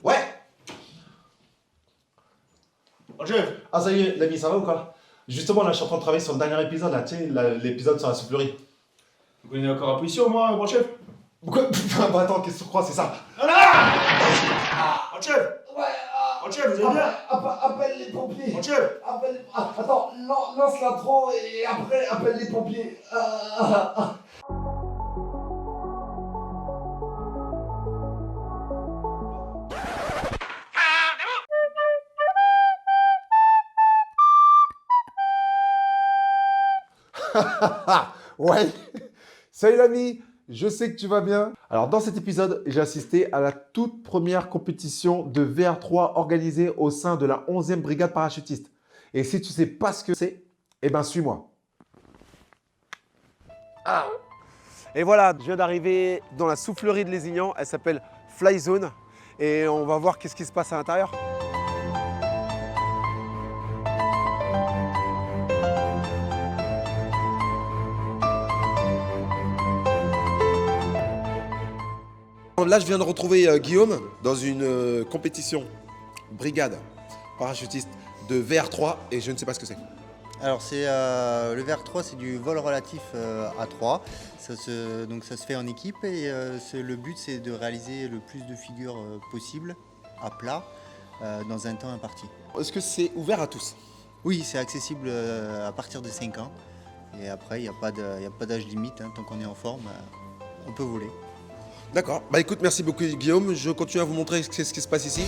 Ouais. Oh, Jeff. Ah ça y est, l'ami, ça va ou quoi? Justement, là, je suis en train de travailler sur le dernier épisode, là, tu sais, l'épisode sur la soufflerie. Vous connaissez encore la position, moi, bon chef? Pourquoi? Bah attends, qu'est-ce que tu crois, c'est ça? Ah là! Oh, chef. Ouais, Oh, chef, vous allez bien? appelle les pompiers. Oh, chef. Attends, lance l'intro et après appelle les pompiers. Ouais. Salut l'ami, je sais que tu vas bien. Alors dans cet épisode, j'ai assisté à la toute première compétition de VR3 organisée au sein de la 11e brigade parachutiste. Et si tu sais pas ce que c'est, eh ben suis-moi. Ah. Et voilà, je viens d'arriver dans la soufflerie de Lézignan. Elle s'appelle Fly Zone. Et on va voir qu'est-ce qui se passe à l'intérieur. Là, je viens de retrouver Guillaume dans une compétition brigade parachutiste de VR3 et je ne sais pas ce que c'est. Alors le VR3, c'est du vol relatif à 3. Donc ça se fait en équipe et le but c'est de réaliser le plus de figures possible à plat dans un temps imparti. Est-ce que c'est ouvert à tous? Oui, c'est accessible à partir de 5 ans et après il n'y a pas d'âge limite, hein. Tant qu'on est en forme, on peut voler. D'accord. Bah écoute, merci beaucoup Guillaume. Je continue à vous montrer ce qui se passe ici.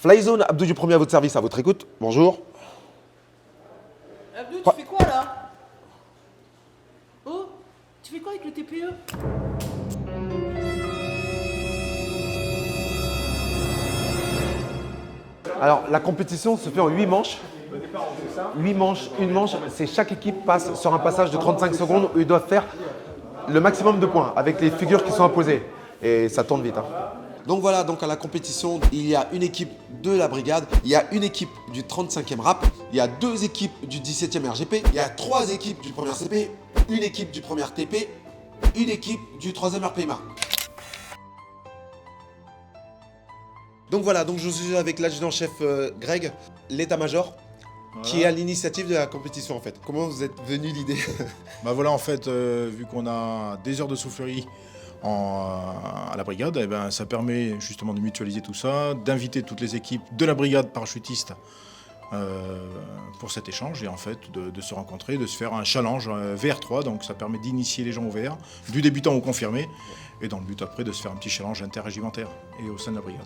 Flyzone, Abdou du premier à votre service, à votre écoute. Bonjour. Abdou, tu fais quoi là? Oh, tu fais quoi avec le TPE? Alors, la compétition se fait en 8 manches. 8 manches, une manche, c'est chaque équipe passe sur un passage de 35 secondes où ils doivent faire le maximum de points avec les figures qui sont imposées. Et ça tourne vite. Hein. Donc voilà, donc à la compétition, il y a une équipe de la brigade, il y a une équipe du 35e RAP, il y a 2 équipes du 17e RGP, il y a 3 équipes du 1er CP, une équipe du 1er TP, une équipe du 3e RPMA. Donc voilà, donc je suis avec l'adjudant-chef Greg, l'état-major, qui est à l'initiative de la compétition en fait. Comment vous êtes venu l'idée? Bah voilà, en fait, vu qu'on a des heures de soufflerie à la brigade, eh ben, ça permet justement de mutualiser tout ça, d'inviter toutes les équipes de la brigade parachutiste pour cet échange et en fait de se rencontrer, de se faire un challenge VR3, donc ça permet d'initier les gens au VR, du débutant au confirmé, et dans le but après de se faire un petit challenge interrégimentaire et au sein de la brigade.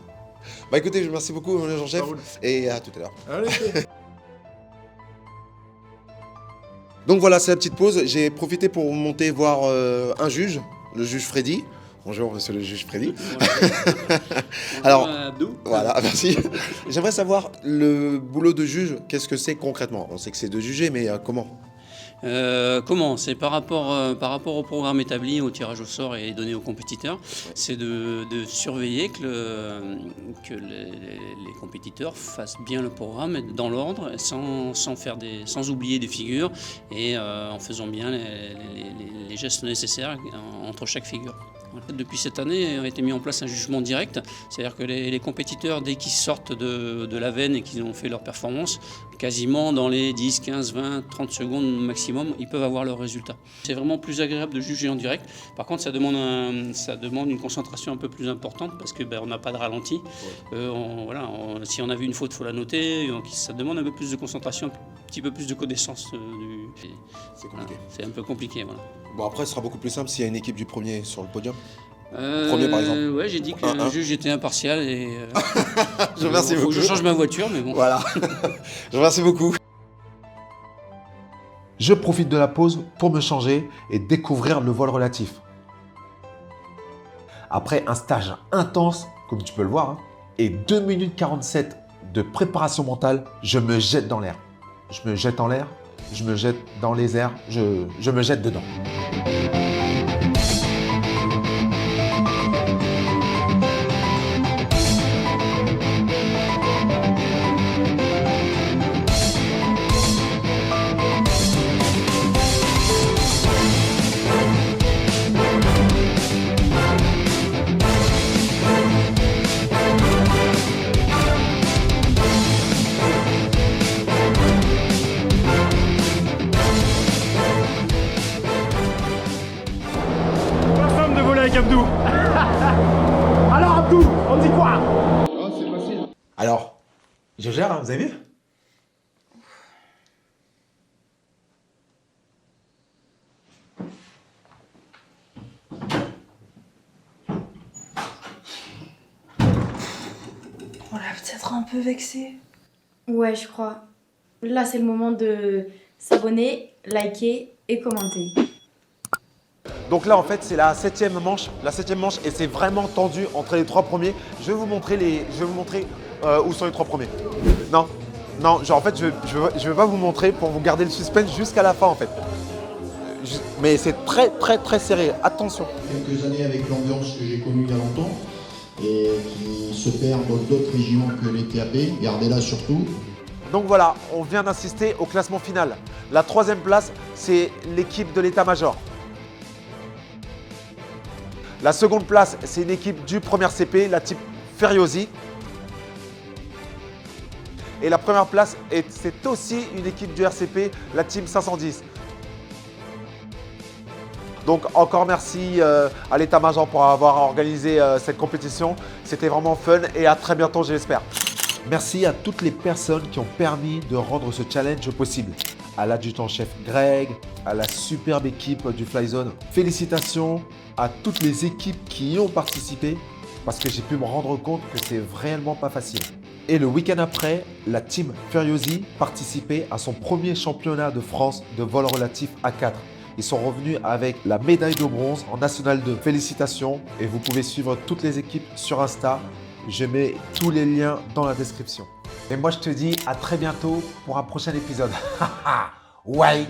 Bah écoutez, je vous remercie beaucoup, mon agent-chef, et à tout à l'heure. Allez. Donc voilà, c'est la petite pause. J'ai profité pour monter voir un juge, le juge Freddy. Bonjour, monsieur le juge Freddy. Alors, Abdou. voilà, merci. J'aimerais savoir, le boulot de juge, qu'est-ce que c'est concrètement? On sait que c'est de juger, mais comment? Comment? C'est par rapport au programme établi, au tirage au sort et donné aux compétiteurs, c'est de surveiller que les compétiteurs fassent bien le programme dans l'ordre, sans oublier des figures et en faisant bien les gestes nécessaires entre chaque figure. Voilà. Depuis cette année, a été mis en place un jugement direct, c'est-à-dire que les compétiteurs, dès qu'ils sortent de la veine et qu'ils ont fait leur performance, quasiment dans les 10, 15, 20, 30 secondes maximum, ils peuvent avoir leur résultat. C'est vraiment plus agréable de juger en direct. Par contre, ça demande une concentration un peu plus importante parce que on n'a pas de ralenti. Si on a vu une faute, il faut la noter. Donc, ça demande un peu plus de concentration, un petit peu plus de connaissance. C'est compliqué. C'est un peu compliqué. Voilà. Bon, après, ce sera beaucoup plus simple s'il y a une équipe du premier sur le podium. Premier, par exemple. Ouais, j'ai dit que le juge était impartial et Je remercie faut beaucoup. que je change ma voiture, mais bon. Voilà. Je remercie beaucoup. Je profite de la pause pour me changer et découvrir le vol relatif. Après un stage intense, comme tu peux le voir, et 2 minutes 47 de préparation mentale, je me jette dans l'air. Je me jette en l'air, je me jette dans les airs, je me jette dedans. Personne de voler avec Abdou. Alors Abdou, on dit quoi? Alors, je gère, hein, vous avez vu? On l'a peut-être un peu vexé. Ouais, je crois. Là, c'est le moment de s'abonner, liker et commenter. Donc là, en fait, c'est la septième manche, et c'est vraiment tendu entre les 3 premiers. Je vais vous montrer où sont les 3 premiers. Non, genre en fait, je vais pas vous montrer pour vous garder le suspense jusqu'à la fin, en fait. Mais c'est très, très, très serré. Attention. Quelques années avec l'ambiance que j'ai connue il y a longtemps et qui se perd dans d'autres régiments que les TAP, gardez-la surtout. Donc voilà, on vient d'assister au classement final. La 3e place, c'est l'équipe de l'état-major. La 2e place, c'est une équipe du premier CP, la type Feriosi. Et la 1re place, c'est aussi une équipe du RCP, la team 510. Donc encore merci à l'état-major pour avoir organisé cette compétition. C'était vraiment fun et à très bientôt, je l'espère. Merci à toutes les personnes qui ont permis de rendre ce challenge possible. À l'adjudant-chef Greg, à la superbe équipe du Flyzone. Félicitations à toutes les équipes qui y ont participé parce que j'ai pu me rendre compte que c'est réellement pas facile. Et le week-end après, la team Feriosi participait à son premier championnat de France de vol relatif A4. Ils sont revenus avec la médaille de bronze en National 2. Félicitations et vous pouvez suivre toutes les équipes sur Insta. Je mets tous les liens dans la description. Et moi, je te dis à très bientôt pour un prochain épisode. Ouais.